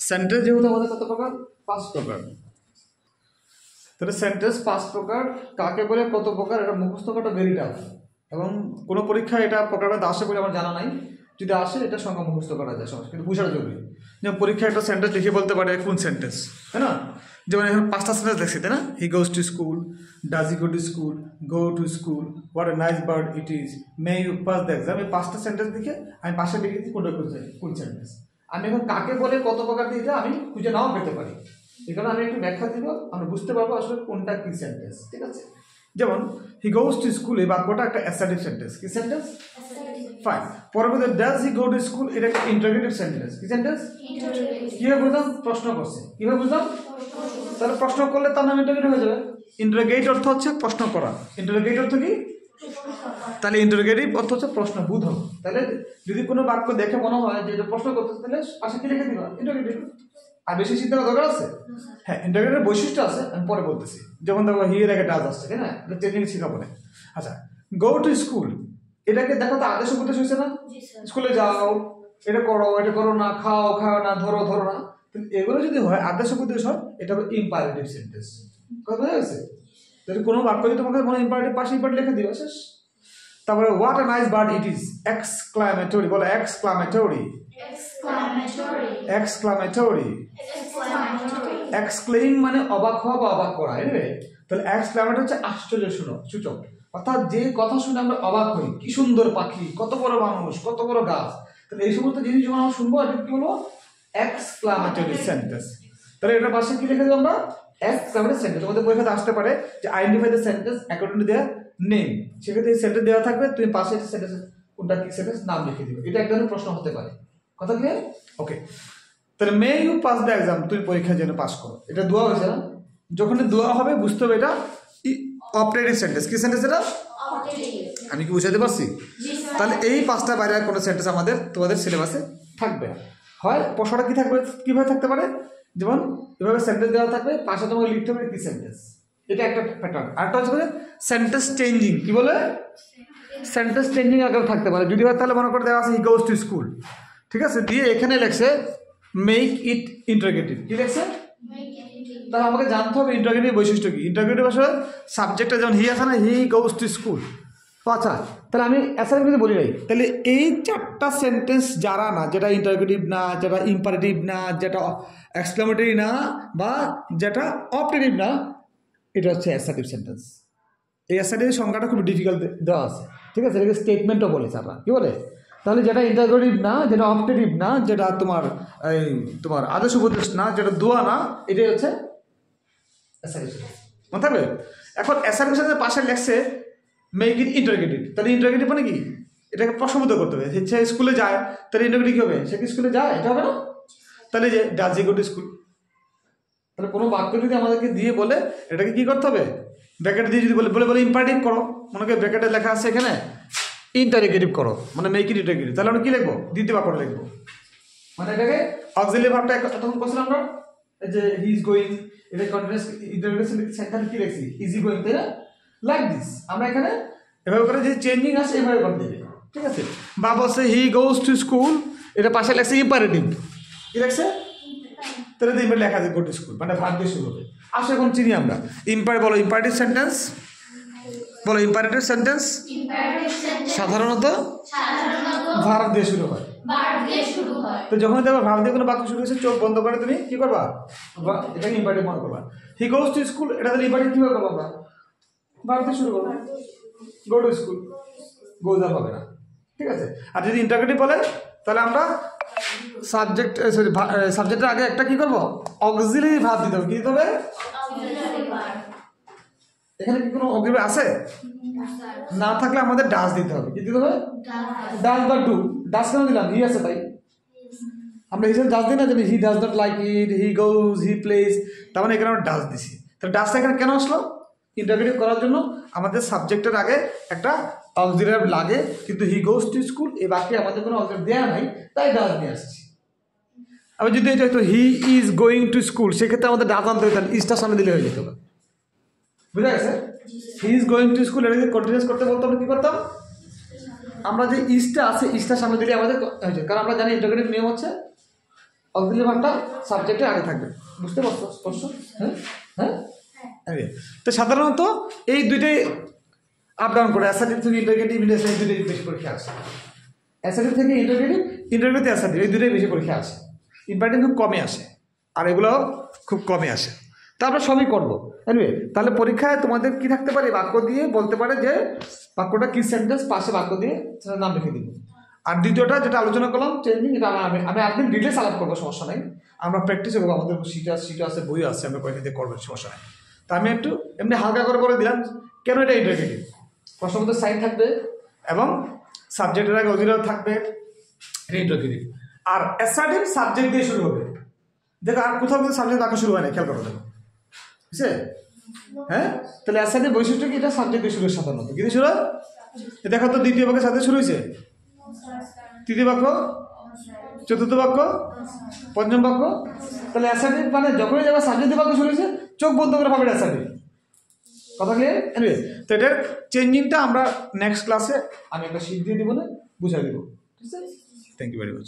Sentence যেহেতু আমাদের কত প্রকার? 5 প্রকার। তাহলে সেন্টেন্স 5 প্রকার কাকে বলে, কত প্রকার, এটা মুখস্থ করাটা ভেরি টাফ এবং কোনো পরীক্ষায় এটা প্রকারটা আসে বলে আমার জানা নাই। যদি আসে এটা সংখ্যা মুখস্থ করা যায় সহজ, কিন্তু বোঝার জরুরি। যেমন পরীক্ষায় একটা সেন্টেন্স লিখে বলতে পারে কোন সেন্টেন্স, তাই না? যেমন এখানে 5টা সেন্টেন্স দেখছি, তাই না? He goes to school, does he go to school, go to school, what a nice bird it is, may you pass the exam. এই 5টা সেন্টেন্স দিকে আমি পাশে লিখে দিই কোনটা কোন সেন্টেন্স। আমি এখন কাকে বলে কত প্রকার দিতে আমি খুঁজে নাও পেতে পারি, এখানে আমি একটু ব্যাখ্যা দিব, আমরা বুঝতে পারবো আসলে কোনটা কি সেন্টেন্স। ঠিক আছে, যেমন হি গোজ টু স্কুল, এই বাক্যটা একটা অ্যাসার্টিভ সেন্টেন্স। কি সেন্টেন্স? ফাইন। পরবর্তীতে does he go to school, এটা একটা ইন্টারোগেটিভ সেন্টেন্স। কি সেন্টেন্স? কিভাবে বুঝলাম? প্রশ্ন করছে। কিভাবে বুঝলাম? তাহলে প্রশ্ন করলে তার নাম ইন্টারোগেটিভ হয়ে যাবে। ইন্টারোগেট অর্থ হচ্ছে প্রশ্ন করা। ইন্টারোগেট অর্থ কি? তাহলে ইন্টারোগেটিভ অর্থ হচ্ছে প্রশ্ন বোধক। তাহলে যদি কোনো বাক্য দেখে মনে হয় যে এটা প্রশ্ন করতেছে, তাহলে পাশে কি লিখে দিবা? ইন্টারোগেটিভ। আর বেশি চিন্তা করার দরকার আছে? হ্যাঁ, ইন্টারোগেটিভ বৈশিষ্ট্য আছে, আমি পরে বলতেছি। যেমন দেখো হি এর আগে ডাজ আসছে, তাই না? এটা ট্রেনিং শিখাবো না। আচ্ছা, গো টু স্কুল, এটাকে দেখো তো আদেশ উপদেশ হয়েছে না? স্কুলে যাও, এটা করো না, খাও না, ধরো না। এগুলো যদি হয় আদেশ উপদেশ হয়, এটা হবে ইম্পারেটিভ সেন্টেন্স। কথা বোঝা গেছে? যদি কোনো বাক্য যদি তোমাকে মনে ইম্পারেটিভ পাশে ইম্পারেটিভ লিখে দিবা, শেষ। তারপরে what a nice bird it is, exclamatory. বলো এক্সক্লামেটরি। এক্সক্লামেটরি। এক্সক্লেইম মানে অবাক হওয়া বা অবাক করা। তাহলে এক্সক্লামেটরি হচ্ছে আশ্চর্য সূচক, অর্থাৎ যে কথা শুনে আমরা অবাক হই, কি সুন্দর পাখি, কত বড় মানুষ, কত বড় গাছ। তাহলে এই সমস্ত জিনিস যখন আমরা শুনবো, এটা কি বলবো? Exclamatory sentence. তাহলে এটার পাশে কি লিখে দেবো আমরা? Exclamatory sentence. তোমাদের পরীক্ষাতে আসতে পারে যে identify the sentence according to their name. সেক্ষেত্রে এই সেন্টেন্স দেওয়া থাকবে, তুমি পাশে সেন্টেন্স কোনটা কি সেন্টেন্স নাম লিখে দিবে। এটা এক ধরনের প্রশ্ন হতে পারে। কথা ক্লিয়ার? ওকে। তাহলে may you pass the exam, তুমি পরীক্ষার জন্য পাস করো। এটা দোয়া হয়েছে না? যখন দোয়া হবে বুঝতে হবে এটা অপারেটিভ সেন্টেন্স। কি সেন্টেন্স এটা? আমি কি বুঝাতে পারছি? তাহলে এই 5টা বাইরে কোনো সেন্টেন্স আমাদের তোমাদের সিলেবাসে থাকবে না। হয় প্রশ্নটা কি থাকবে, কিভাবে থাকতে পারে? যেমন এভাবে সেন্টেন্স দেওয়া থাকবে, পাশে তোমাকে লিখতে হবে কি সেন্টেন্স। এটা একটা প্যাটার্ন। আরেকটা হচ্ছে সেন্টেন্স চেঞ্জিং। কি বলে? সেন্টেন্স চেঞ্জিং আকারে থাকতে পারে। যদি হয় তাহলে মনে করে দেওয়া আছে হি গোজ টু স্কুল, ঠিক আছে, দিয়ে এখানে লেখছে মেক ইট ইন্টারোগেটিভ। কি লেখছে? তাহলে আমাকে জানতে হবে ইন্টারোগেটিভ বৈশিষ্ট্য কি। ইন্টারোগেটিভ আসলে সাবজেক্টটা যেমন হি আছে না, হি গোজ টু স্কুল। আচ্ছা, তাহলে আমি অ্যাসাইনমেন্টে বলি নাই। তাহলে এই 4টা সেন্টেন্স যারা না, যেটা ইন্টারোগেটিভ না, যেটা ইম্পারেটিভ না, যেটা এক্সক্লামেটরি না, বা যেটা অপারেটিভ না, এটা হচ্ছে অ্যাসার্টিভ সেন্টেন্স। এই অ্যাসার্টিভ সংখ্যাটা খুব ডিফিকাল্ট দেওয়া আছে। ঠিক আছে, এটাকে স্টেটমেন্টও বলেছে আমরা। কি বলে? তাহলে যেটা ইন্টারোগেটিভ না, যেটা অপারেটিভ না, যেটা তোমার আদেশ উপদেশ না, যেটা দোয়া না, এটাই হচ্ছে অ্যাসার্টিভ সেন্টেন্স। মনে থাকবে? এখন অ্যাসার্টিভ সেন্টেন্সের পাশে লেখছে মেক ইট ইন্টারোগেটিভ। তাহলে ইন্টারোগেটিভ মানে কি? এটাকে প্রশ্নবোধ করতে হবে। সে স্কুলে যায়, তাহলে ইন্টারোগেটিভ কি হবে? সে কি স্কুলে যায়? এটা হবে না? তাহলে যে does he go to school, তাহলে কোনো বাক্য যদি আমাদেরকে দিয়ে বলে, এটাকে কি করতে হবে? ব্র্যাকেট দিয়ে যদি বলে ইম্পারেটিভ করো, মনে করে ব্র্যাকেটে লেখা আছে এখানে ইন্টারোগেটিভ করো, মানে মেক ইট ইন্টারোগেটিভ, তাহলে আমরা কি লিখবো? দ্বিতীয় বাক্যটা লিখবো। মানে এটাকে অক্সিলারি ভার্বটা তখন করছিলাম আমরা, যে হি ইজ গোয়িং, এটা কন্টিনিউয়াস ইন্টারোগেটিভ সেন্টেন্স কি লিখছি? ইজ হি গোয়িং, তাই না? লাইক দিস আমরা এখানে এভাবে করে যে চেঞ্জিং আছে এভাবে করে দিবে। ঠিক আছে, বা বলছে হি গোজ টু স্কুল, এটা পাশে লেখছে ইম্পারেটিভ। কি লেখছে? তাহলে এবার লেখা যায় গো টু স্কুল, মানে ভার্ব দিয়ে শুরু হবে। আসলে এখন চিনি আমরা বলো ইম্পারেটিভ সেন্টেন্স, বলো ইম্পারেটিভ সেন্টেন্স সাধারণত ভার্ব দিয়ে শুরু হয়। তো যখন দেখো ভার্ব দিয়ে কোনো বাক্য শুরু হয়েছে, চোখ বন্ধ করে তুমি কি করবা? এটাকে ইম্পারেটিভ মনে করবা। হি গোজ টু স্কুল, এটা তাহলে ইম্পারেটিভ কিভাবে করবো আমরা? ভার্ব দিয়ে শুরু করবো। গো টু স্কুল, গোজ আর হবে না। ঠিক আছে, আর যদি ইন্টারোগেটিভ বলে তাহলে আমরা সাবজেক্টের আগে একটা কি করবো? অক্সিলারি ভার্ব দিতে হবে। কি দিতে হবে? এখানে কি কোনো অক্সিলারি আছে? না থাকলে আমাদের ডাজ দিতে হবে। কি দিতে হবে? ডাজ বা ডু। ডাজ কেন দিলাম? হি আছে তাই। আমরা হিসেবে ডাজ দিই না, জানি he does not like it, he goes, he plays, তার মানে এখানে আমরা ডাজ দিছি। তাহলে ডাজটা এখানে কেন আসলো? ইন্টারোগেটিভ করার জন্য আমাদের সাবজেক্টের আগে একটা অক্সিলারি লাগে, কিন্তু হি গোজ টু স্কুল এই বাক্যে আমাদের কোনো অক্সিলারি দেওয়া নাই, তাই ডাজ নিয়ে আসছি। আবার যদি এটা হতো he is going to school, সেক্ষেত্রে আমাদের ডাজ আনতে হতো, ইজটার সামনে দিলে হয়ে যেত। বুঝা গেছে? He is going to school, এটা যদি কন্টিনিউয়াস করতে বলতো আমরা কি করতাম? আমরা যে ইজটা আছে, ইজটার সামনে দিলে আমাদের হয়ে যেত। কারণ আমরা জানি ইন্টারোগেটিভ নিয়ম হচ্ছে অক্সিলারি ভার্বটা সাবজেক্টের আগে থাকবে। বুঝতে পারছো স্পষ্ট? হ্যাঁ হ্যাঁ। তো সাধারণত এই দুইটাই আপ ডাউন করে, অ্যাসার্টিভ থেকে ইন্টারোগেটিভ, এই দুটোই বেশি পরীক্ষা আসে। অ্যাসার্টিভ থেকে ইন্টারোগেটিভ, ইন্টারোগেটিভ থেকে অ্যাসার্টিভ, এই দুটোই বেশি পরীক্ষা আসে। ইম্পর্টেন্ট খুব কমে আসে, আর এগুলো খুব কমে আসে। তা আমরা সবই করবো। এনিওয়ে, তাহলে পরীক্ষায় তোমাদের কি থাকতে পারে, বাক্য দিয়ে বলতে পারে যে বাক্যটা কি সেন্টেন্স, পাশে বাক্য দিয়ে সেটার নাম লিখে দিব। আর দ্বিতীয়টা যেটা আলোচনা করলাম চেঞ্জিং, এটা আমি একদিন ডিটেলস আলাপ করবো, সমস্যা নাই। আমরা প্র্যাকটিসও করবো, আমাদের সিট আছে, বই আছে, আমরা কয়েকদিন দিয়ে করবো, সমস্যা নাই। তা আমি একটু এমনি হালকা করে বলে দিলাম কেন এটা ইন্টারোগেটিভ। প্রশ্নের মধ্যে সাইন থাকবে এবং সাবজেক্টের আগে অক্সিলারি থাকবে, এটা ইন্টারোগেটিভ। আর অ্যাসার্টিভ সাবজেক্ট দিয়ে শুরু হবে। দেখো আর কোথাও কিন্তু সাবজেক্ট বাক্য শুরু হয় না, খেয়াল করো দেখো, বুঝছে? হ্যাঁ, তাহলে অ্যাসার্টিভ বৈশিষ্ট্য কি, এটা সাবজেক্ট দিয়ে শুরু হয় সাধারণত। কিন্তু শুরু দেখো তো, দ্বিতীয় বাক্যের সাথে শুরু হয়েছে, তৃতীয় বাক্য, চতুর্থ বাক্য, পঞ্চম বাক্য। তাহলে অ্যাসার্টিভ মানে যখনই যাবে সাবজেক্ট বাক্য শুরু হয়েছে, চোখ বন্ধ করে ভাবে অ্যাসার্টিভ। কথা ক্লিয়ার? এনিওয়ে, তো এটার চেঞ্জিংটা আমরা নেক্সট ক্লাসে আমি একটা শীট দিয়ে দিব, না বুঝাই দিব। ঠিক আছে? Thank you very much.